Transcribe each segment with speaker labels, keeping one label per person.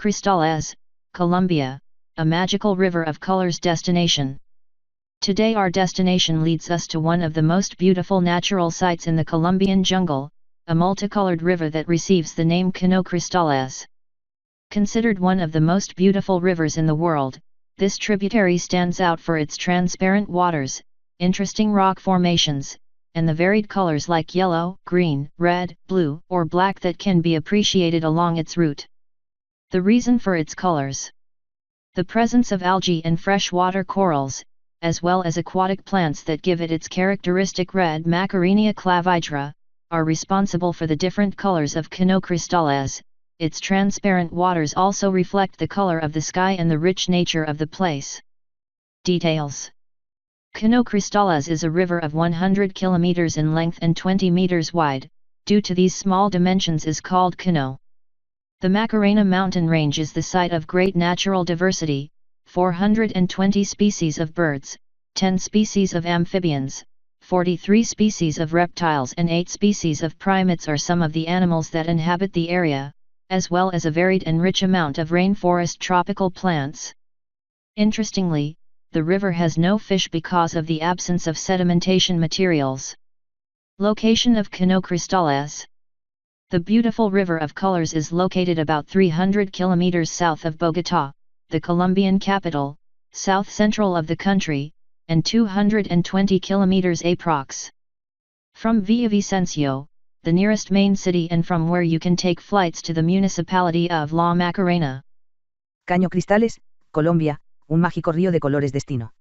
Speaker 1: Cristales, Colombia, a magical river of colors destination. Today our destination leads us to one of the most beautiful natural sites in the Colombian jungle, a multicolored river that receives the name Cano Cristales. Considered one of the most beautiful rivers in the world, this tributary stands out for its transparent waters, interesting rock formations, and the varied colors like yellow, green, red, blue, or black that can be appreciated along its route. The reason for its colors: the presence of algae and freshwater corals, as well as aquatic plants that give it its characteristic red Macarenia clavidra, are responsible for the different colors of Cano Cristales. Its transparent waters also reflect the color of the sky and the rich nature of the place. Details: Cano Cristales is a river of 100 kilometers in length and 20 meters wide. Due to these small dimensions is called Cano. The Macarena mountain range is the site of great natural diversity. 420 species of birds, 10 species of amphibians, 43 species of reptiles and 8 species of primates are some of the animals that inhabit the area, as well as a varied and rich amount of rainforest tropical plants. Interestingly, the river has no fish because of the absence of sedimentation materials. Location of Cano Cristales. The beautiful River of Colors is located about 300 kilometers south of Bogotá, the Colombian capital, south-central of the country, and 220 kilometers approx. From Villavicencio, the nearest main city, and from where you can take flights to the municipality of La Macarena.
Speaker 2: Caño Cristales, Colombia, un mágico río de colores destino.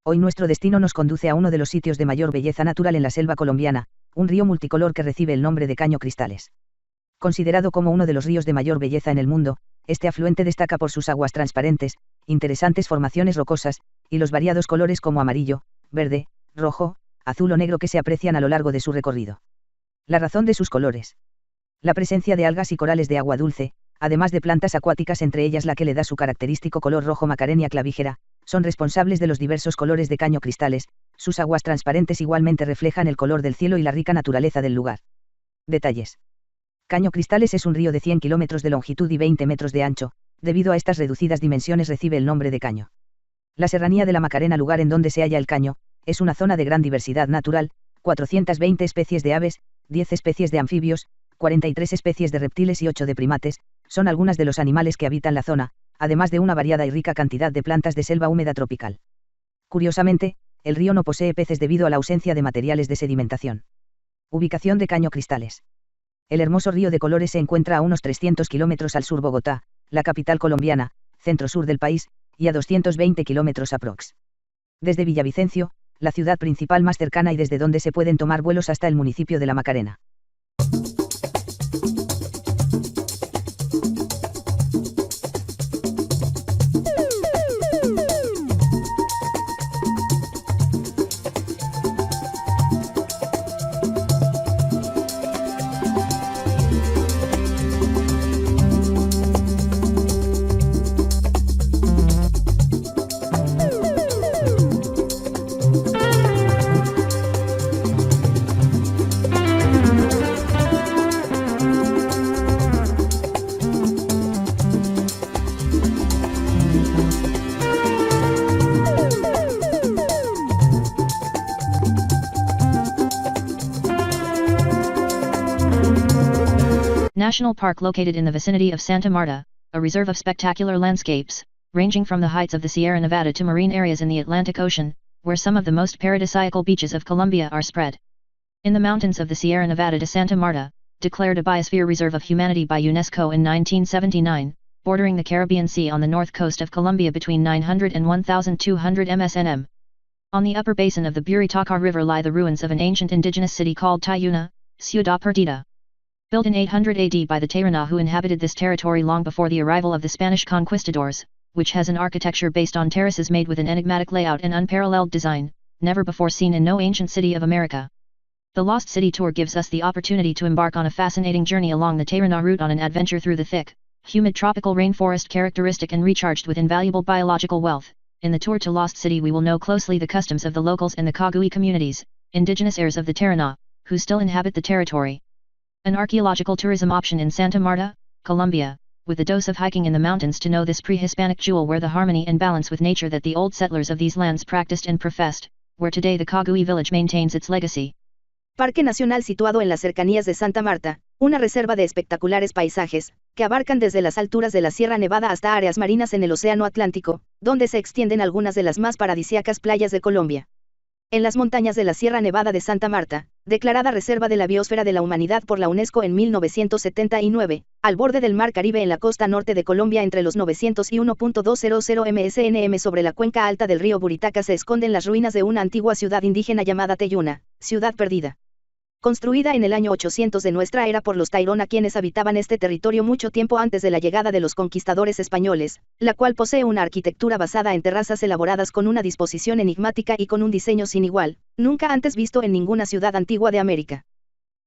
Speaker 2: Hoy nuestro destino nos conduce a uno de los sitios de mayor belleza natural en la selva colombiana, un río multicolor que recibe el nombre de Caño Cristales. Considerado como uno de los ríos de mayor belleza en el mundo, este afluente destaca por sus aguas transparentes, interesantes formaciones rocosas, y los variados colores como amarillo, verde, rojo, azul o negro que se aprecian a lo largo de su recorrido. La razón de sus colores: la presencia de algas y corales de agua dulce, además de plantas acuáticas, entre ellas la que le da su característico color rojo Macarenia clavijera, son responsables de los diversos colores de Caño Cristales. Sus aguas transparentes igualmente reflejan el color del cielo y la rica naturaleza del lugar. Detalles: Caño Cristales es un río de 100 kilómetros de longitud y 20 metros de ancho. Debido a estas reducidas dimensiones recibe el nombre de caño. La serranía de la Macarena, lugar en donde se halla el caño, es una zona de gran diversidad natural: 420 especies de aves, 10 especies de anfibios, 43 especies de reptiles y 8 de primates, son algunas de los animales que habitan la zona, además de una variada y rica cantidad de plantas de selva húmeda tropical. Curiosamente, el río no posee peces debido a la ausencia de materiales de sedimentación. Ubicación de Caño Cristales. El hermoso río de colores se encuentra a unos 300 kilómetros al sur Bogotá, la capital colombiana, centro-sur del país, y a 220 kilómetros aprox. Desde Villavicencio, la ciudad principal más cercana y desde donde se pueden tomar vuelos hasta el municipio de La Macarena.
Speaker 1: National Park located in the vicinity of Santa Marta, a reserve of spectacular landscapes, ranging from the heights of the Sierra Nevada to marine areas in the Atlantic Ocean, where some of the most paradisiacal beaches of Colombia are spread. In the mountains of the Sierra Nevada de Santa Marta, declared a Biosphere Reserve of Humanity by UNESCO in 1979, bordering the Caribbean Sea on the north coast of Colombia between 900 and 1,200 msnm. On the upper basin of the Buritaca River lie the ruins of an ancient indigenous city called Tayuna, Ciudad Perdida. Built in 800 AD by the Tairona, who inhabited this territory long before the arrival of the Spanish conquistadors, which has an architecture based on terraces made with an enigmatic layout and unparalleled design, never before seen in no ancient city of America. The Lost City Tour gives us the opportunity to embark on a fascinating journey along the Tairona route, on an adventure through the thick, humid tropical rainforest characteristic and recharged with invaluable biological wealth. In the tour to Lost City we will know closely the customs of the locals and the Cagui communities, indigenous heirs of the Tairona, who still inhabit the territory. An archaeological tourism option in Santa Marta, Colombia, with a dose of hiking in the mountains to know this pre-Hispanic jewel where the harmony and balance with nature that the old settlers of these lands practiced and professed, where today the Cogui village maintains its legacy.
Speaker 3: Parque Nacional situado en las cercanías de Santa Marta, una reserva de espectaculares paisajes, que abarcan desde las alturas de la Sierra Nevada hasta áreas marinas en el Océano Atlántico, donde se extienden algunas de las más paradisíacas playas de Colombia. En las montañas de la Sierra Nevada de Santa Marta, declarada Reserva de la Biosfera de la Humanidad por la UNESCO en 1979, al borde del Mar Caribe en la costa norte de Colombia entre los 900 y 1.200 msnm sobre la cuenca alta del río Buritaca se esconden las ruinas de una antigua ciudad indígena llamada Teyuna, ciudad perdida. Construida en el año 800 de nuestra era por los Tairona quienes habitaban este territorio mucho tiempo antes de la llegada de los conquistadores españoles, la cual posee una arquitectura basada en terrazas elaboradas con una disposición enigmática y con un diseño sin igual, nunca antes visto en ninguna ciudad antigua de América.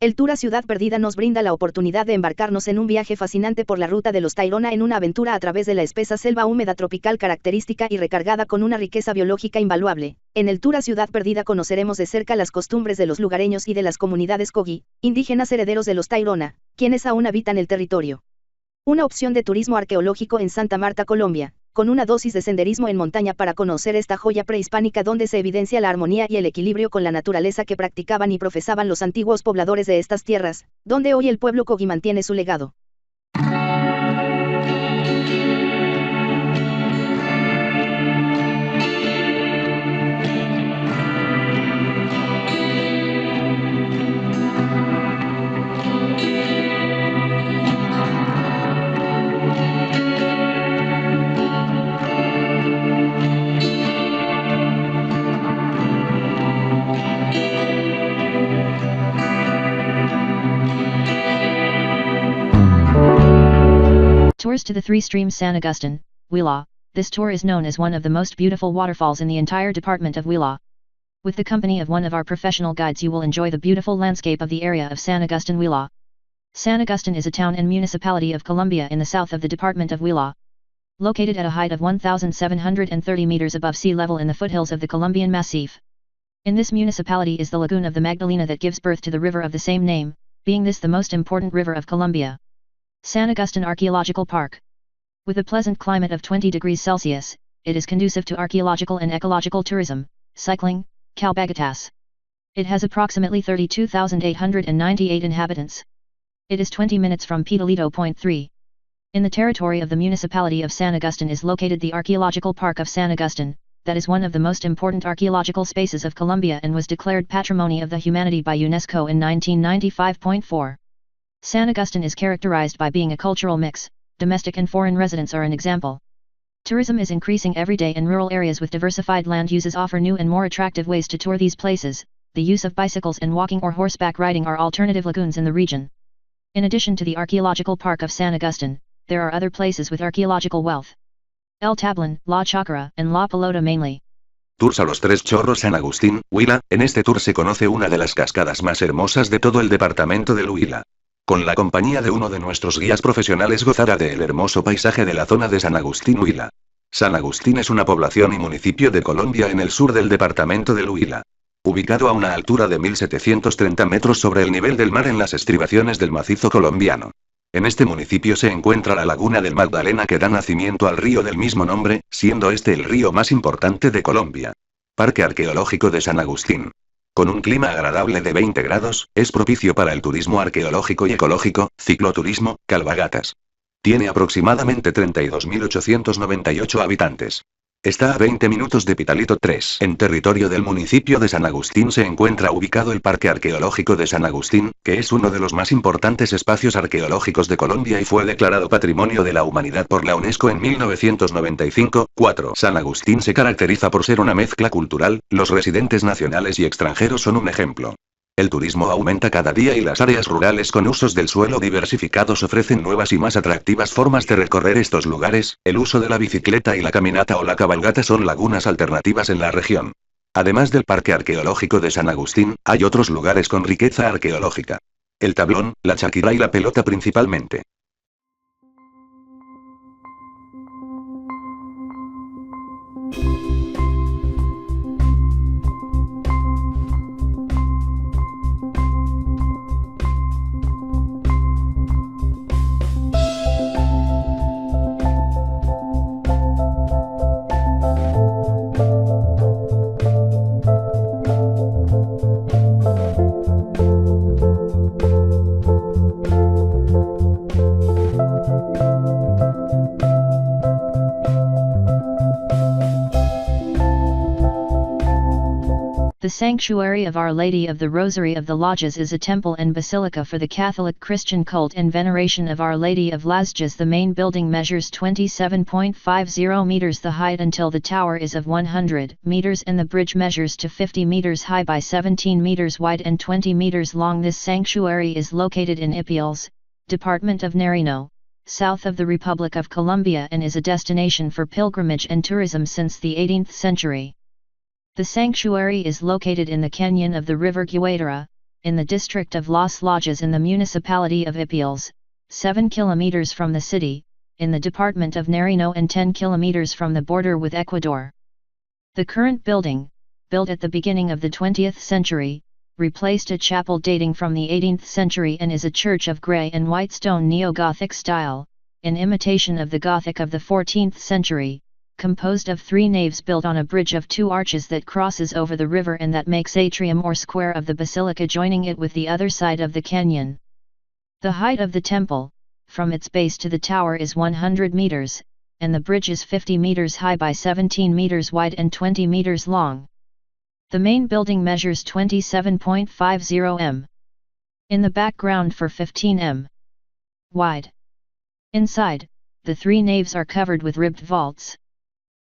Speaker 3: El tour a Ciudad Perdida nos brinda la oportunidad de embarcarnos en un viaje fascinante por la ruta de los Tairona en una aventura a través de la espesa selva húmeda tropical característica y recargada con una riqueza biológica invaluable. En el tour a Ciudad Perdida conoceremos de cerca las costumbres de los lugareños y de las comunidades Cogui, indígenas herederos de los Tairona, quienes aún habitan el territorio. Una opción de turismo arqueológico en Santa Marta, Colombia, con una dosis de senderismo en montaña para conocer esta joya prehispánica donde se evidencia la armonía y el equilibrio con la naturaleza que practicaban y profesaban los antiguos pobladores de estas tierras, donde hoy el pueblo Cogui mantiene su legado.
Speaker 1: Tours to the Three Streams San Agustin, Huila. This tour is known as one of the most beautiful waterfalls in the entire department of Huila. With the company of one of our professional guides you will enjoy the beautiful landscape of the area of San Agustin, Huila. San Agustin is a town and municipality of Colombia in the south of the department of Huila. Located at a height of 1,730 meters above sea level in the foothills of the Colombian Massif. In this municipality is the lagoon of the Magdalena that gives birth to the river of the same name, being this the most important river of Colombia. San Agustin Archaeological Park. With a pleasant climate of 20 degrees Celsius, it is conducive to archaeological and ecological tourism, cycling, calbagatas. It has approximately 32,898 inhabitants. It is 20 minutes from Pitalito. 3. In the territory of the municipality of San Agustin is located the Archaeological Park of San Agustin, that is one of the most important archaeological spaces of Colombia and was declared Patrimony of the Humanity by UNESCO in 1995. San Agustin is characterized by being a cultural mix, domestic and foreign residents are an example. Tourism is increasing every day and rural areas with diversified land uses offer new and more attractive ways to tour these places. The use of bicycles and walking or horseback riding are alternative lagoons in the region. In addition to the Archaeological Park of San Agustin, there are other places with archaeological wealth. El Tablón, La Chacra, and La Pelota mainly.
Speaker 4: Tours a los Tres Chorros San Agustín, Huila. En este tour se conoce una de las cascadas más hermosas de todo el departamento del Huila. Con la compañía de uno de nuestros guías profesionales gozará del hermoso paisaje de la zona de San Agustín, Huila. San Agustín es una población y municipio de Colombia en el sur del departamento del Huila. Ubicado a una altura de 1730 metros sobre el nivel del mar en las estribaciones del macizo colombiano. En este municipio se encuentra la laguna del Magdalena que da nacimiento al río del mismo nombre, siendo este el río más importante de Colombia. Parque Arqueológico de San Agustín. Con un clima agradable de 20 grados, es propicio para el turismo arqueológico y ecológico, cicloturismo, calbagatas. Tiene aproximadamente 32.898 habitantes. Está a 20 minutos de Pitalito 3. En territorio del municipio de San Agustín se encuentra ubicado el Parque Arqueológico de San Agustín, que es uno de los más importantes espacios arqueológicos de Colombia y fue declarado Patrimonio de la Humanidad por la UNESCO en 1995. 4. San Agustín se caracteriza por ser una mezcla cultural, los residentes nacionales y extranjeros son un ejemplo. El turismo aumenta cada día y las áreas rurales con usos del suelo diversificados ofrecen nuevas y más atractivas formas de recorrer estos lugares. El uso de la bicicleta y la caminata o la cabalgata son lagunas alternativas en la región. Además del Parque Arqueológico de San Agustín, hay otros lugares con riqueza arqueológica. El Tablón, la Chaquira y la Pelota principalmente.
Speaker 1: The sanctuary of Our Lady of the Rosary of the Lodges is a temple and basilica for the Catholic Christian cult and veneration of Our Lady of Lodges. The main building measures 27.50 meters the height until the tower is of 100 meters and the bridge measures to 50 meters high by 17 meters wide and 20 meters long. This sanctuary is located in Ipiales, Department of Nariño, south of the Republic of Colombia, and is a destination for pilgrimage and tourism since the 18th century. The sanctuary is located in the canyon of the river Guaidara, in the district of Los Lodges in the municipality of Ipiales, 7 kilometers from the city, in the department of Nariño and 10 kilometers from the border with Ecuador. The current building, built at the beginning of the 20th century, replaced a chapel dating from the 18th century and is a church of grey and white stone neo-Gothic style, in imitation of the Gothic of the 14th century, composed of 3 naves built on a bridge of 2 arches that crosses over the river and that makes atrium or square of the basilica joining it with the other side of the canyon. The height of the temple, from its base to the tower, is 100 meters, and the bridge is 50 meters high by 17 meters wide and 20 meters long. The main building measures 27.50 m in the background for 15 m wide. Inside, the 3 naves are covered with ribbed vaults.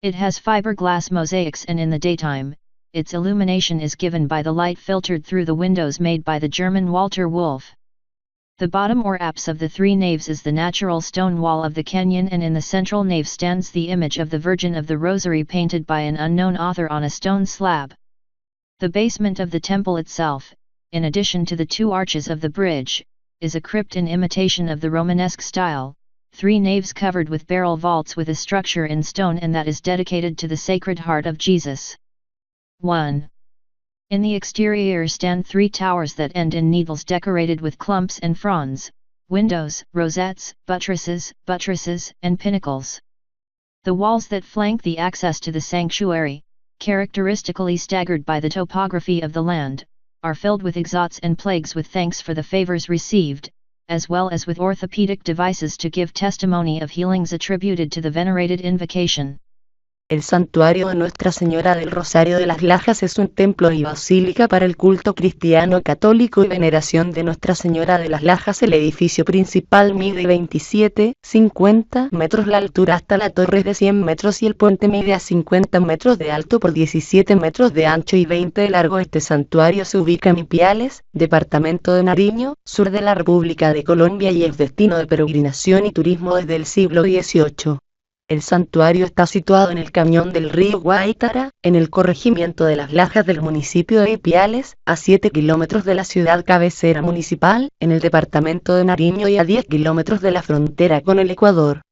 Speaker 1: It has fiberglass mosaics and in the daytime, its illumination is given by the light filtered through the windows made by the German Walter Wolf. The bottom or apse of the 3 naves is the natural stone wall of the canyon, and in the central nave stands the image of the Virgin of the Rosary painted by an unknown author on a stone slab. The basement of the temple itself, in addition to the 2 arches of the bridge, is a crypt in imitation of the Romanesque style, 3 naves covered with barrel vaults with a structure in stone, and that is dedicated to the Sacred Heart of Jesus. 1. In the exterior stand 3 towers that end in needles decorated with clumps and fronds, windows, rosettes, buttresses, and pinnacles. The walls that flank the access to the sanctuary, characteristically staggered by the topography of the land, are filled with exots and plagues with thanks for the favors received, as well as with orthopedic devices to give testimony of healings attributed to the venerated invocation.
Speaker 5: El santuario de Nuestra Señora del Rosario de las Lajas es un templo y basílica para el culto cristiano católico y veneración de Nuestra Señora de las Lajas. El edificio principal mide 27,50 metros la altura hasta la torre es de 100 metros y el puente mide a 50 metros de alto por 17 metros de ancho y 20 de largo. Este santuario se ubica en Ipiales, departamento de Nariño, sur de la República de Colombia, y es destino de peregrinación y turismo desde el siglo XVIII. El santuario está situado en el cañón del río Guaitara, en el corregimiento de Las Lajas del municipio de Ipiales, a 7 kilómetros de la ciudad cabecera municipal, en el departamento de Nariño, y a 10 kilómetros de la frontera con el Ecuador.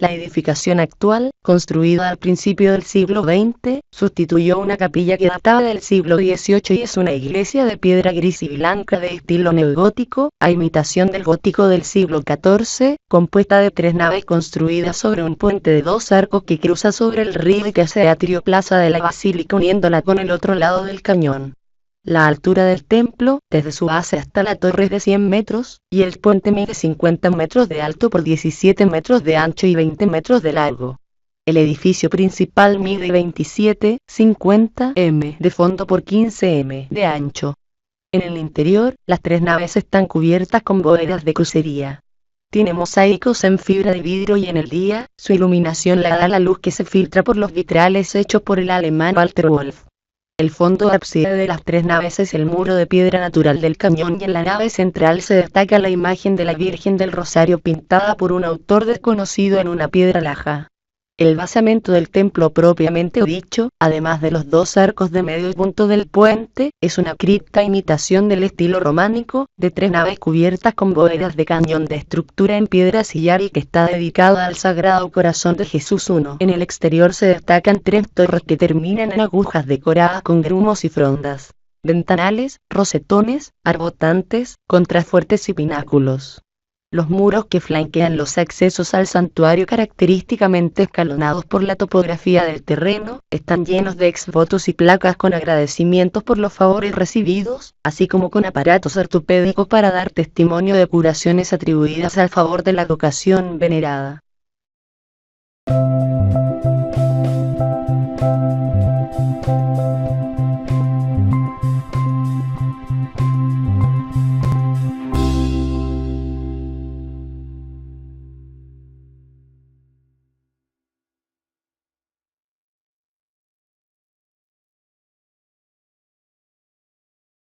Speaker 5: La edificación actual, construida al principio del siglo XX, sustituyó una capilla que databa del siglo XVIII y es una iglesia de piedra gris y blanca de estilo neogótico, a imitación del gótico del siglo XIV, compuesta de 3 naves construidas sobre un puente de 2 arcos que cruza sobre el río y que hace atrio plaza de la basílica uniéndola con el otro lado del cañón. La altura del templo, desde su base hasta la torre es de 100 metros, y el puente mide 50 metros de alto por 17 metros de ancho y 20 metros de largo. El edificio principal mide 27,50 m de fondo por 15 m de ancho. En el interior, las 3 naves están cubiertas con bóvedas de crucería. Tiene mosaicos en fibra de vidrio y en el día, su iluminación la da la luz que se filtra por los vitrales hechos por el alemán Walter Wolf. El fondo ábside de las 3 naves es el muro de piedra natural del cañón y en la nave central se destaca la imagen de la Virgen del Rosario pintada por un autor desconocido en una piedra laja. El basamento del templo propiamente dicho, además de los 2 arcos de medio punto del puente, es una cripta imitación del estilo románico, de 3 naves cubiertas con bóvedas de cañón de estructura en piedra sillar y que está dedicada al Sagrado Corazón de Jesús. En el exterior se destacan 3 torres que terminan en agujas decoradas con grumos y frondas, ventanales, rosetones, arbotantes, contrafuertes y pináculos. Los muros que flanquean los accesos al santuario, característicamente escalonados por la topografía del terreno, están llenos de exvotos y placas con agradecimientos por los favores recibidos, así como con aparatos ortopédicos para dar testimonio de curaciones atribuidas al favor de la vocación venerada.